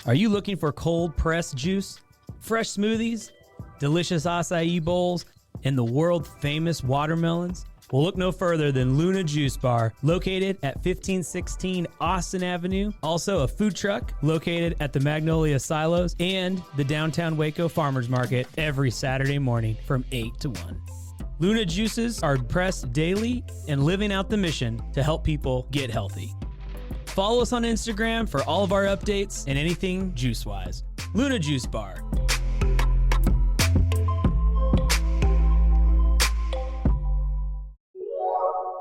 Are you looking for cold pressed juice, fresh smoothies, delicious acai bowls, and the world famous watermelons? Well, look no further than Luna Juice Bar, located at 1516 Austin Avenue. Also a food truck located at the Magnolia Silos and the downtown Waco Farmers Market every Saturday morning from 8 to 1. Luna Juices are pressed daily and living out the mission to help people get healthy. Follow us on Instagram for all of our updates and anything juice-wise. Luna Juice Bar.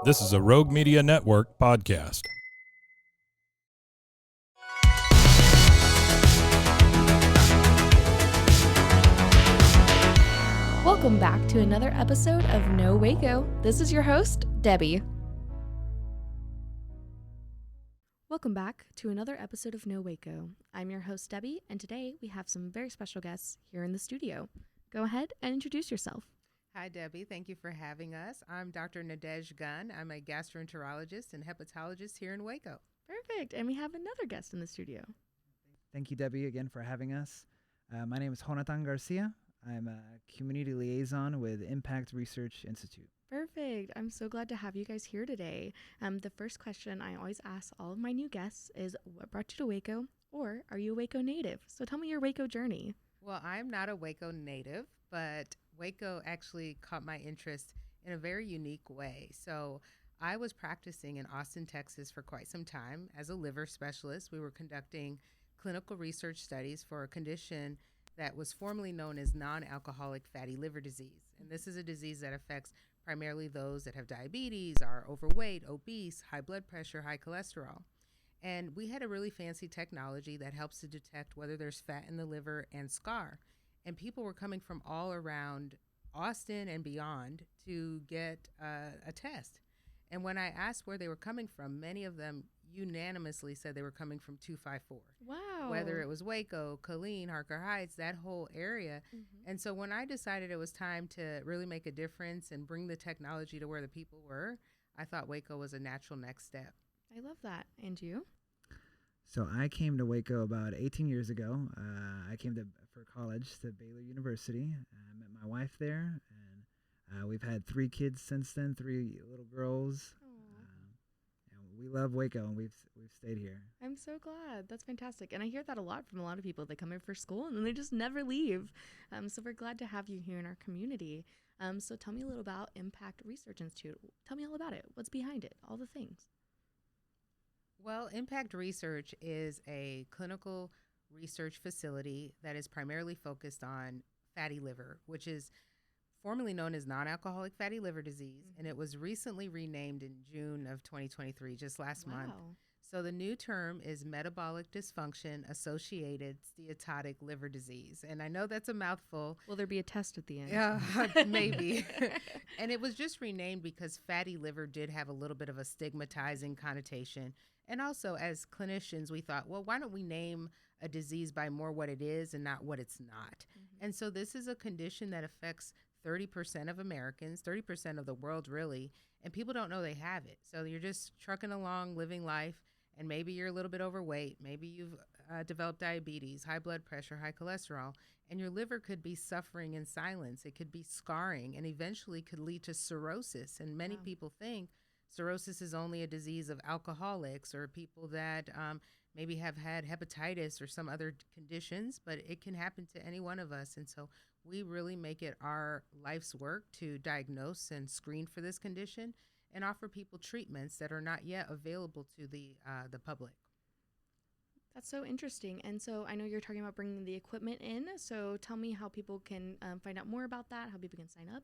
This is a Rogue Media Network podcast. Welcome back to another episode of No Waco. This is your host, Debbie. Welcome back to another episode of No Waco. I'm your host, Debbie, and today we have some very special guests here in the studio. Go ahead and introduce yourself. Hi, Debbie. Thank you for having us. I'm Dr. Nadej Gunn. I'm a gastroenterologist and hepatologist here in Waco. Perfect. And we have another guest in the studio. Thank you, Debbie, again for having us. My name is Jonathan Garcia. I'm a community liaison with Impact Research Institute. Perfect. I'm so glad to have you guys here today. The first question I always ask all of my new guests is, what brought you to Waco, or are you a Waco native? So tell me your Waco journey. Well, I'm not a Waco native, but Waco actually caught my interest in a very unique way. So I was practicing in Austin, Texas for quite some time as a liver specialist. We were conducting clinical research studies for a condition that was formerly known as non-alcoholic fatty liver disease. And this is a disease that affects primarily those that have diabetes, are overweight, obese, high blood pressure, high cholesterol. And we had a really fancy technology that helps to detect whether there's fat in the liver and scar. And people were coming from all around Austin and beyond to get a test. And when I asked where they were coming from, many of them unanimously said they were coming from 254. Wow. Whether it was Waco, Killeen, Harker Heights, that whole area. Mm-hmm. And so when I decided it was time to really make a difference and bring the technology to where the people were, I thought Waco was a natural next step. I love that. And you? So I came to Waco about 18 years ago. I came for college to Baylor University. I met my wife there, and we've had 3 kids since then, 3 little girls. And we love Waco, and we've stayed here. I'm so glad. That's fantastic. And I hear that a lot from a lot of people. They come here for school, and then they just never leave. So we're glad to have you here in our community. So tell me a little about Impact Research Institute. Tell me all about it. What's behind it? All the things. Well, Impact Research is a clinical research facility that is primarily focused on fatty liver, which is formerly known as non-alcoholic fatty liver disease, and it was recently renamed in June of 2023, just last month. So the new term is metabolic dysfunction associated steatotic liver disease. And I know that's a mouthful. Will there be a test at the end? Yeah, maybe. And it was just renamed because fatty liver did have a little bit of a stigmatizing connotation. And also, as clinicians, we thought, well, why don't we name a disease by more what it is and not what it's not? Mm-hmm. And so this is a condition that affects 30% of Americans, 30% of the world, really, and people don't know they have it. So you're just trucking along, living life, and maybe you're a little bit overweight. Maybe you've developed diabetes, high blood pressure, high cholesterol, and your liver could be suffering in silence. It could be scarring and eventually could lead to cirrhosis. And many people think cirrhosis is only a disease of alcoholics or people that maybe have had hepatitis or some other conditions, but it can happen to any one of us. And so we really make it our life's work to diagnose and screen for this condition and offer people treatments that are not yet available to the public. That's so interesting. And so I know you're talking about bringing the equipment in. So tell me how people can find out more about that, how people can sign up,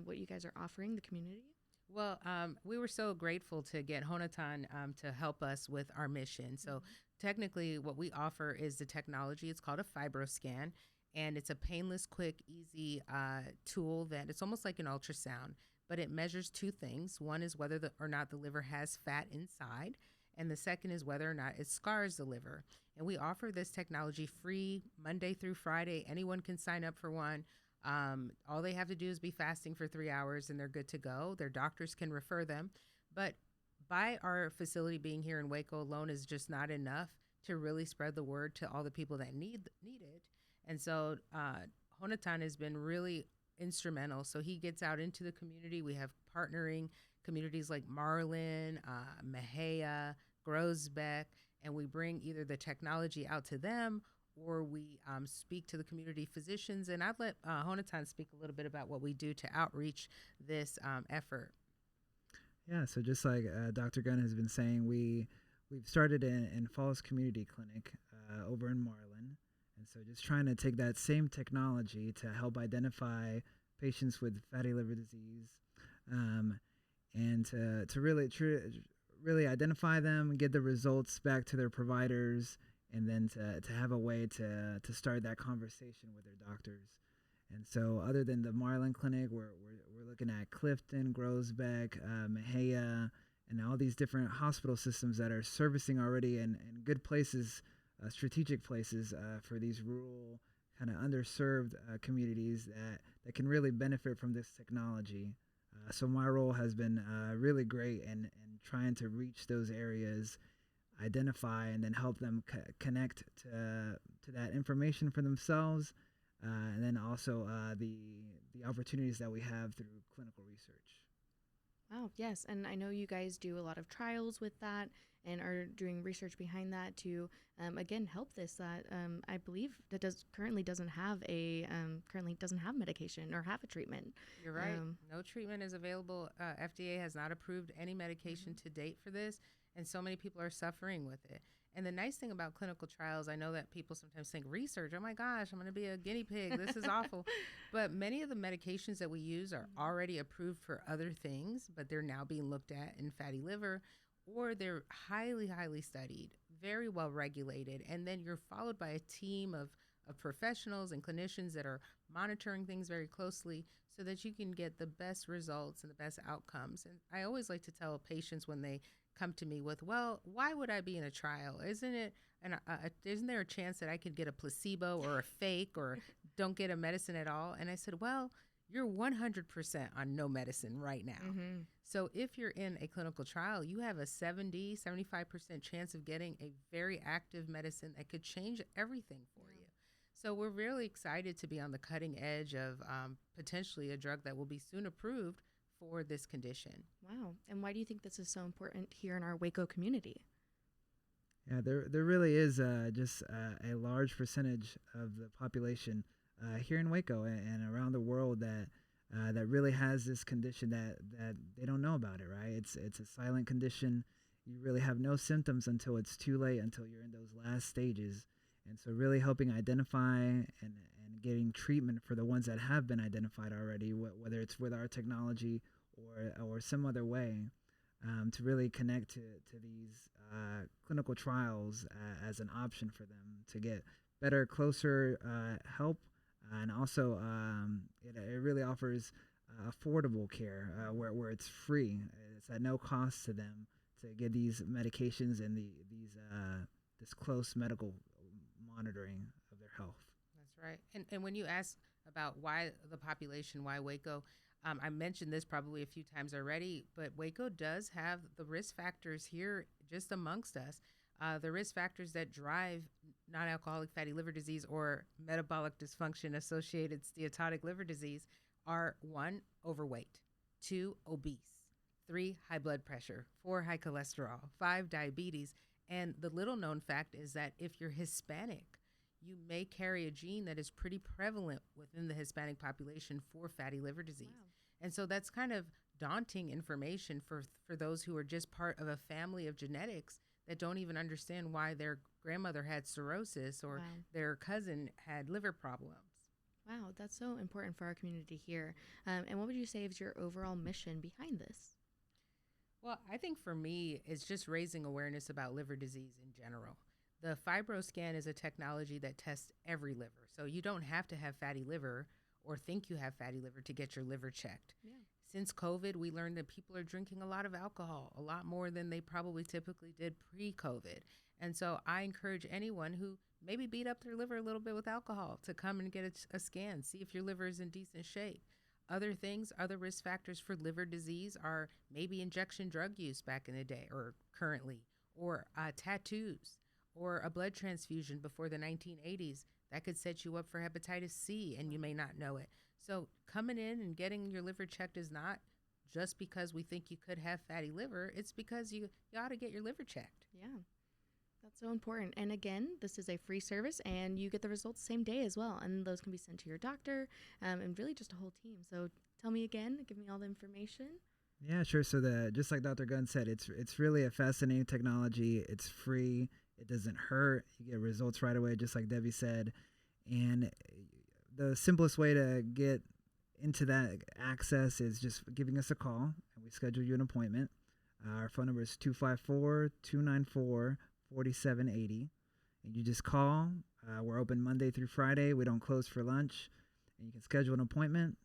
what you guys are offering the community. Well, we were so grateful to get Jonathan to help us with our mission. So technically what we offer is the technology. It's called a FibroScan, and it's a painless, quick, easy tool that it's almost like an ultrasound, but it measures 2 things. One is whether or not the liver has fat inside, and the second is whether or not it scars the liver. And we offer this technology free Monday through Friday. Anyone can sign up for one. All they have to do is be fasting for 3 hours and they're good to go. Their doctors can refer them. But by our facility being here in Waco alone is just not enough to really spread the word to all the people that need it. And so Jonathan has been really instrumental. So he gets out into the community. We have partnering communities like Marlin, Mejia, Grosbeck, and we bring either the technology out to them, or we speak to the community physicians. And I'd let Jonathan speak a little bit about what we do to outreach this effort. Yeah, so just like Dr. Gunn has been saying, we've started in Falls Community Clinic over in Marlin. And so just trying to take that same technology to help identify patients with fatty liver disease, and to really identify them, get the results back to their providers, and then to have a way to start that conversation with their doctors. And so other than the Marlin Clinic, we're looking at Clifton, Grosbeck, Mejia, and all these different hospital systems that are servicing already in good places, strategic places for these rural, kind of underserved communities that can really benefit from this technology. So my role has been really great in trying to reach those areas, identify, and then help them connect to that information for themselves, and then also the opportunities that we have through clinical research. Wow, yes. And I know you guys do a lot of trials with that and are doing research behind that to, again, help this. That I believe that currently doesn't have medication or have a treatment. You're right. No treatment is available. FDA has not approved any medication to date for this, and so many people are suffering with it. And the nice thing about clinical trials, I know that people sometimes think research, oh my gosh, I'm going to be a guinea pig. This is awful. But many of the medications that we use are already approved for other things, but they're now being looked at in fatty liver, or they're highly, highly studied, very well regulated. And then you're followed by a team of professionals and clinicians that are monitoring things very closely so that you can get the best results and the best outcomes. And I always like to tell patients when they come to me with, well, why would I be in a trial? Isn't there a chance that I could get a placebo or a fake or don't get a medicine at all? And I said, well, you're 100% on no medicine right now. Mm-hmm. So if you're in a clinical trial, you have a 75% chance of getting a very active medicine that could change everything for you. So we're really excited to be on the cutting edge of potentially a drug that will be soon approved for this condition. Wow. And why do you think this is so important here in our Waco community? Yeah, there really is just a large percentage of the population here in Waco and around the world that really has this condition that they don't know about it, right? It's a silent condition. You really have no symptoms until it's too late, until you're in those last stages. And so really helping identify and getting treatment for the ones that have been identified already, whether it's with our technology or some other way, to really connect to these clinical trials as an option for them to get better, closer help. And also it really offers affordable care where it's free. It's at no cost to them to get these medications and this close medical monitoring of their health. That's right. And when you ask about why the population, why Waco, I mentioned this probably a few times already, but Waco does have the risk factors here just amongst us. The risk factors that drive non-alcoholic fatty liver disease or metabolic dysfunction associated steatotic liver disease are 1, overweight, 2, obese, 3, high blood pressure, 4, high cholesterol, 5, diabetes. And the little known fact is that if you're Hispanic, you may carry a gene that is pretty prevalent within the Hispanic population for fatty liver disease. Wow. And so that's kind of daunting information for those who are just part of a family of genetics that don't even understand why their grandmother had cirrhosis or their cousin had liver problems. Wow, that's so important for our community here. And what would you say is your overall mission behind this? Well, I think for me, it's just raising awareness about liver disease in general. The FibroScan is a technology that tests every liver. So you don't have to have fatty liver or think you have fatty liver to get your liver checked. Yeah. Since COVID, we learned that people are drinking a lot of alcohol, a lot more than they probably typically did pre-COVID. And so I encourage anyone who maybe beat up their liver a little bit with alcohol to come and get a scan, see if your liver is in decent shape. Other things, other risk factors for liver disease are maybe injection drug use back in the day or currently, or tattoos, or a blood transfusion before the 1980s. That could set you up for hepatitis C, and you may not know it. So coming in and getting your liver checked is not just because we think you could have fatty liver. It's because you ought to get your liver checked. Yeah, that's so important. And again, this is a free service, and you get the results same day as well. And those can be sent to your doctor, and really just a whole team. So tell me again, give me all the information. Yeah, sure. So just like Dr. Gunn said, it's really a fascinating technology. It's free. It doesn't hurt. You get results right away, just like Debbie said. And the simplest way to get into that access is just giving us a call, and we schedule you an appointment. Our phone number is 254-294-4780. And you just call. We're open Monday through Friday. We don't close for lunch. And you can schedule an appointment.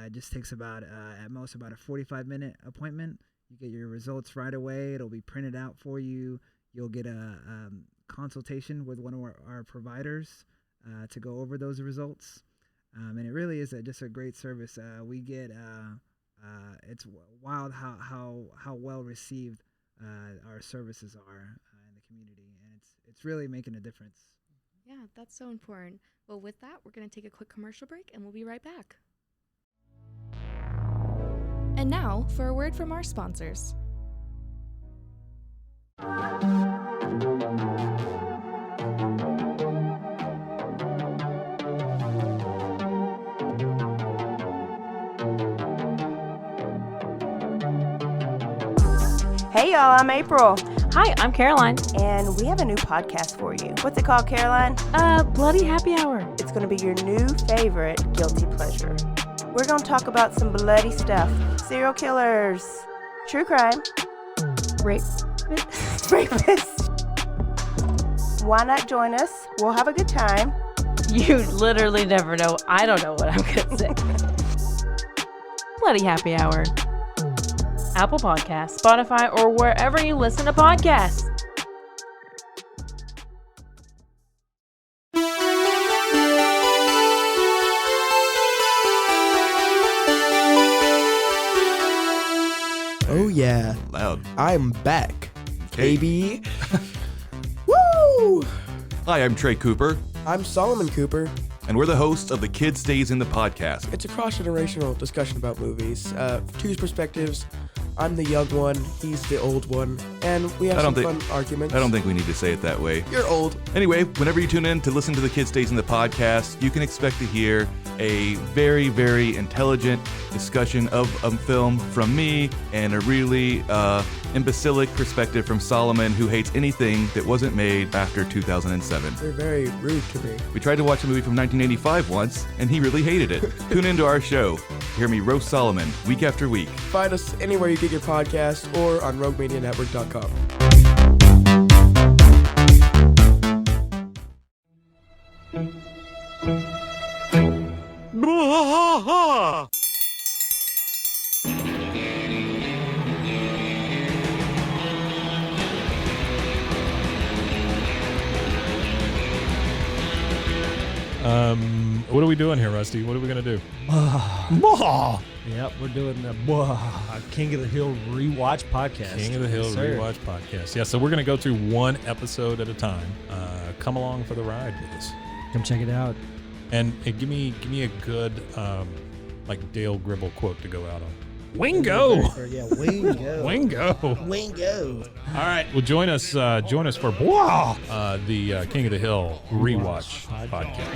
It just takes about, at most, about a 45-minute appointment. You get your results right away. It'll be printed out for you. You'll get a consultation with one of our providers to go over those results. And it really is just a great service. We get, it's wild how well received our services are in the community. And it's really making a difference. Yeah, that's so important. Well, with that, we're going to take a quick commercial break, and we'll be right back. And now for a word from our sponsors. Hey y'all, I'm April, Hi, I'm Caroline. and we have a new podcast for you. What's it called, Caroline? Bloody Happy Hour. It's going to be your new favorite guilty pleasure. We're going to talk about some bloody stuff. Serial killers, true crime, Rape. rapists. Why not join us? We'll have a good time. You literally never know. I don't know what I'm going to say. Bloody Happy Hour. Apple Podcasts, Spotify, or wherever you listen to podcasts. Oh yeah, Loud. I'm back, Okay. baby. Woo! Hi, I'm Trey Cooper, I'm Solomon Cooper. and we're the hosts of the Kid Stays in the podcast. It's a cross-generational discussion about movies. Two perspectives. I'm the young one, he's the old one, and we have I some don't fun arguments. I don't think we need to say it that way. You're old. Anyway, whenever you tune in to listen to the Kid Stays in the podcast, you can expect to hear a very, very intelligent discussion of a film from me and a really imbecilic perspective from Solomon, who hates anything that wasn't made after 2007. You're very rude to me. We tried to watch a movie from 1985 once, and he really hated it. Tune into our show. Hear me roast Solomon week after week. Find us anywhere you get your podcast or on roguemedianetwork.com. What are we doing here, Rusty? What are we going to do? Yep, we're doing the King of the Hill rewatch podcast. King of the Hill Yes, sir. Rewatch Podcast. Yeah, so we're going to go through one episode at a time. Come along for the ride with us. Come check it out. And give me a good, like Dale Gribble quote to go out on. Wingo! Yeah, Wingo. Wingo! Wingo. All right, well, join us for the King of the Hill Rewatch Podcast.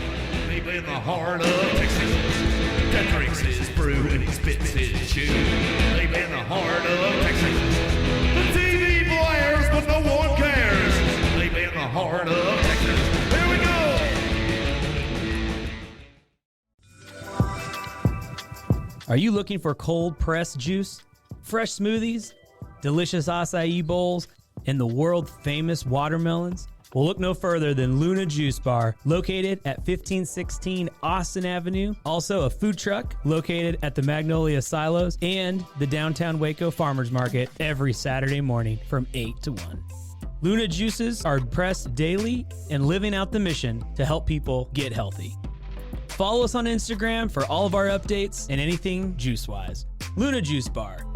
Deep in the heart of Texas, that drinks his brew and he spits his chew. Deep in the heart of Texas, the TV blares but no one cares. Deep in the heart of Texas, here we go. Are you looking for cold pressed juice, fresh smoothies, delicious acai bowls, and the world famous watermelons? Well, look no further than Luna Juice Bar, located at 1516 Austin Avenue. Also a food truck located at the Magnolia Silos and the downtown Waco Farmers Market every Saturday morning from 8 to 1. Luna Juices are pressed daily and living out the mission to help people get healthy. Follow us on Instagram for all of our updates and anything juice-wise. Luna Juice Bar.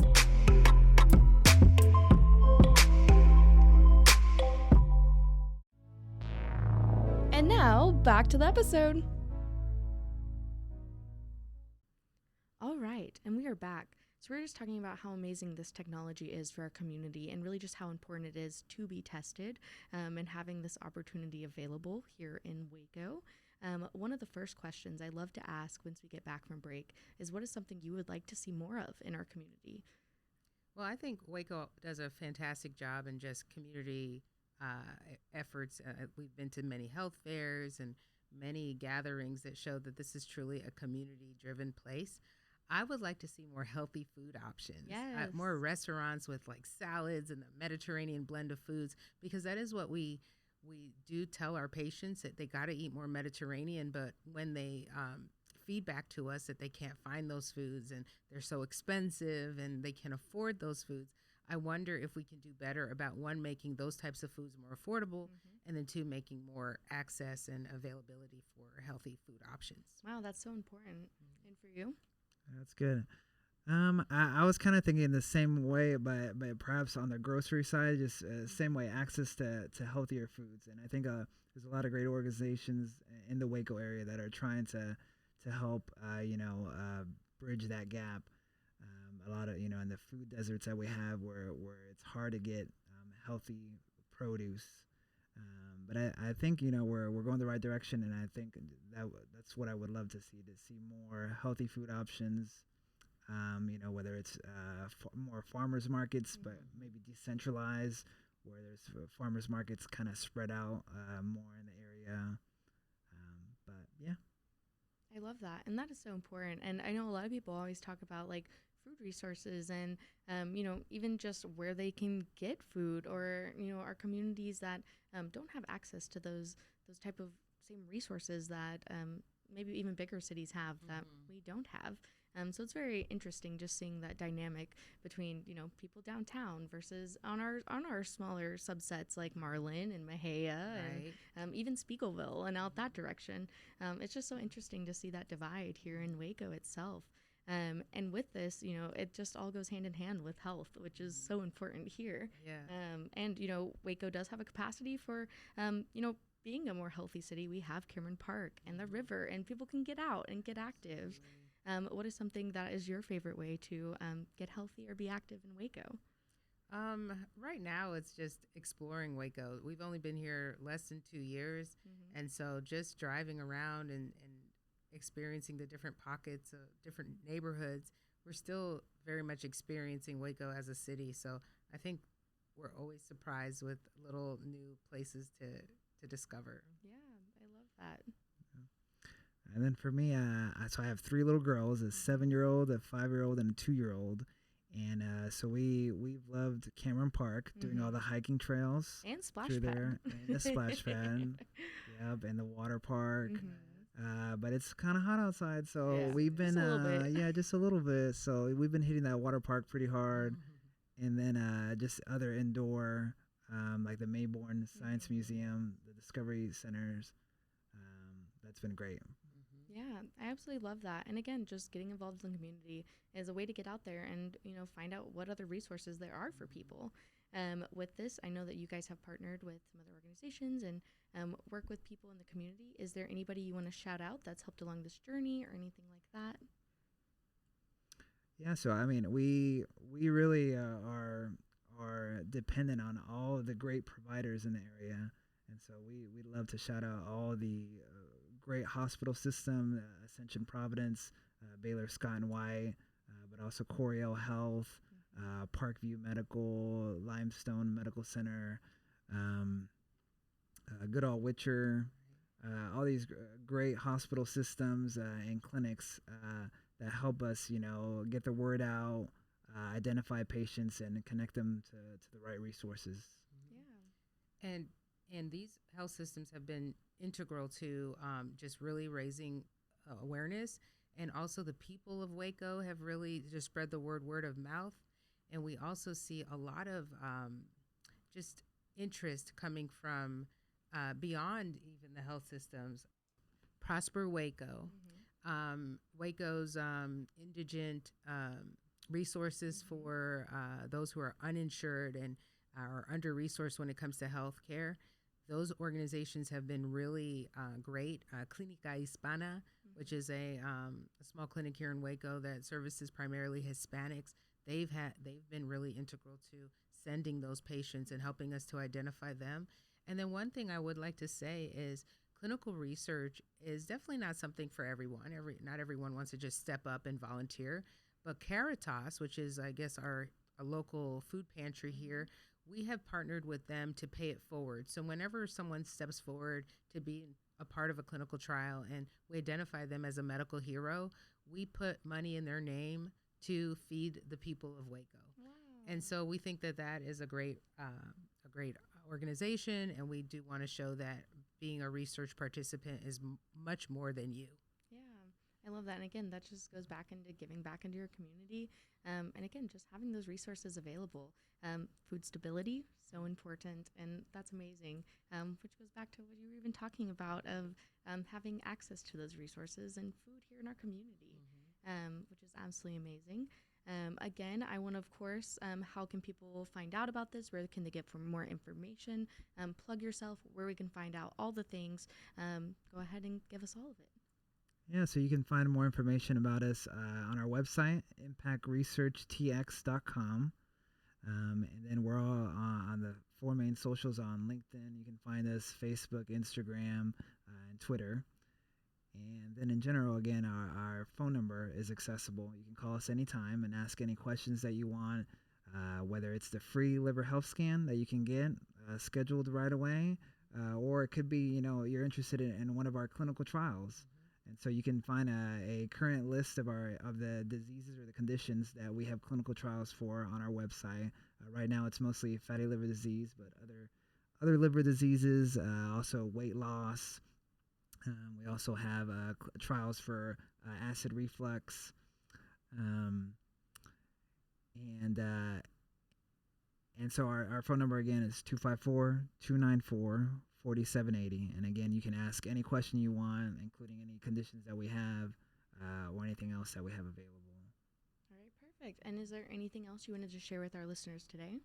And now, back to the episode. All right, and we are back. So we're just talking about how amazing this technology is for our community and really just how important it is to be tested and having this opportunity available here in Waco. One of the first questions I love to ask once we get back from break is, what is something you would like to see more of in our community? Well, I think Waco does a fantastic job in just community efforts. We've been to many health fairs and many gatherings that show that this is truly a community-driven place. I would like to see more healthy food options, Yes. more restaurants with like salads and the Mediterranean blend of foods, because that is what we do tell our patients, that they got to eat more Mediterranean. But when they feedback to us that they can't find those foods and they're so expensive and they can't afford those foods, I wonder if we can do better about, one, making those types of foods more affordable, and then two, making more access and availability for healthy food options. Wow, that's so important. And for you? That's good. I was kind of thinking the same way, but perhaps on the grocery side, just same way, access to healthier foods. And I think there's a lot of great organizations in the Waco area that are trying to help, bridge that gap. A lot of, in the food deserts that we have where it's hard to get healthy produce. But I think, we're going the right direction, and I think that's what I would love to see more healthy food options, whether it's more farmers markets, but maybe decentralized, where there's farmers markets kind of spread out more in the area. But yeah. I love that. And that is so important. And I know a lot of people always talk about like food resources and, even just where they can get food, or, our communities that don't have access to those type of same resources that maybe even bigger cities have that we don't have. So it's very interesting just seeing that dynamic between, people downtown versus on our smaller subsets like Marlin and Mahia and even Spiegelville and out that direction. It's just so interesting to see that divide here in Waco itself. And with this, it just all goes hand in hand with health, which is so important here. Yeah. And, Waco does have a capacity for, being a more healthy city. We have Cameron Park and the river, and people can get out and get active. What is something that is your favorite way to get healthy or be active in Waco? Right now, it's just exploring Waco. We've only been here less than 2 years, and so just driving around and experiencing the different pockets of different neighborhoods, we're still very much experiencing Waco as a city. So I think we're always surprised with little new places to discover. Yeah, I love that. And then for me, so I have 3 little girls, a 7-year-old, a 5-year-old, and a 2-year-old. And so we've loved Cameron Park, doing all the hiking trails. And splash through pad. there. And the splash pad. Yep, and the water park. But it's kind of hot outside, so we've been, just a little bit. So we've been hitting that water park pretty hard. And then just other indoor, like the Mayborn Science Museum, the Discovery Centers. That's been great. Yeah, I absolutely love that. And again, just getting involved in the community is a way to get out there and, find out what other resources there are for people. With this, I know that you guys have partnered with some other organizations and work with people in the community. Is there anybody you want to shout out that's helped along this journey or anything like that? Yeah, so I mean, we really are dependent on all of the great providers in the area, and so we'd love to shout out all the great hospital system, Ascension Providence, Baylor Scott and White, but also Coryell Health, Parkview Medical, Limestone Medical Center, Goodall Witcher, all these great hospital systems and clinics that help us, get the word out, identify patients, and connect them to the right resources. Yeah. And these health systems have been integral to just really raising awareness, and also the people of Waco have really just spread the word of mouth. And we also see a lot of just interest coming from beyond even the health systems. Prosper Waco, Waco's indigent resources for those who are uninsured and are under-resourced when it comes to health care. those organizations have been really great. Clínica Hispana, which is a small clinic here in Waco that services primarily Hispanics. They've been really integral to sending those patients and helping us to identify them. And then one thing I would like to say is clinical research is definitely not something for everyone. Not everyone wants to just step up and volunteer. But Caritas, which is, I guess, our local food pantry here, we have partnered with them to pay it forward. So whenever someone steps forward to be a part of a clinical trial and we identify them as a medical hero, we put money in their name to feed the people of Waco. Wow. And so we think that that is a great organization, and we do want to show that being a research participant is much more than you. I love that. And again, that just goes back into giving back into your community. And again, just having those resources available. Food stability, so important. And that's amazing, which goes back to what you were even talking about of having access to those resources and food here in our community, which is absolutely amazing. Again, I want to, of course, how can people find out about this? Where can they get for more information? Plug yourself, where we can find out all the things. Go ahead and give us all of it. Yeah, so you can find more information about us on our website, impactresearchtx.com. And then we're all on the 4 main socials on LinkedIn. You can find us Facebook, Instagram, and Twitter. And then in general, again, our phone number is accessible. You can call us anytime and ask any questions that you want, whether it's the free liver health scan that you can get scheduled right away, or it could be, you're interested in one of our clinical trials. And so you can find a current list of the diseases or the conditions that we have clinical trials for on our website. Right now, it's mostly fatty liver disease, but other liver diseases, also weight loss. We also have trials for acid reflux, and so our phone number again is 254-294-4780. And again, you can ask any question you want, including any conditions that we have or anything else that we have available. All right, perfect. And is there anything else you wanted to share with our listeners today?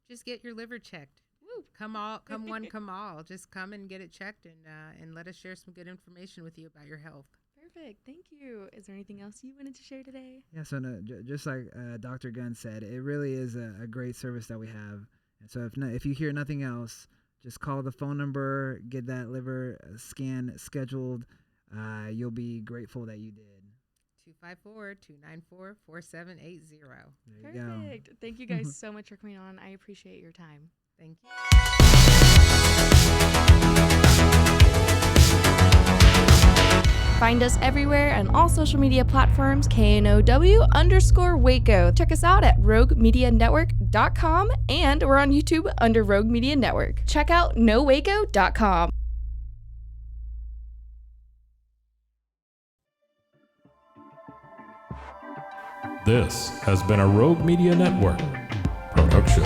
Just get your liver checked. Woo. Come one, come all. Just come and get it checked, and let us share some good information with you about your health. Perfect. Thank you. Is there anything else you wanted to share today? Yeah, so just like Dr. Gunn said, it really is a great service that we have. And so if you hear nothing else, just call the phone number, get that liver scan scheduled. You'll be grateful that you did. 254-294-4780. Perfect. Thank you guys so much for coming on. I appreciate your time. Thank you. Find us everywhere on all social media platforms, KNOW_Waco. Check us out at roguemedianetwork.com, and we're on YouTube under Rogue Media Network. Check out nowaco.com. This has been a Rogue Media Network production.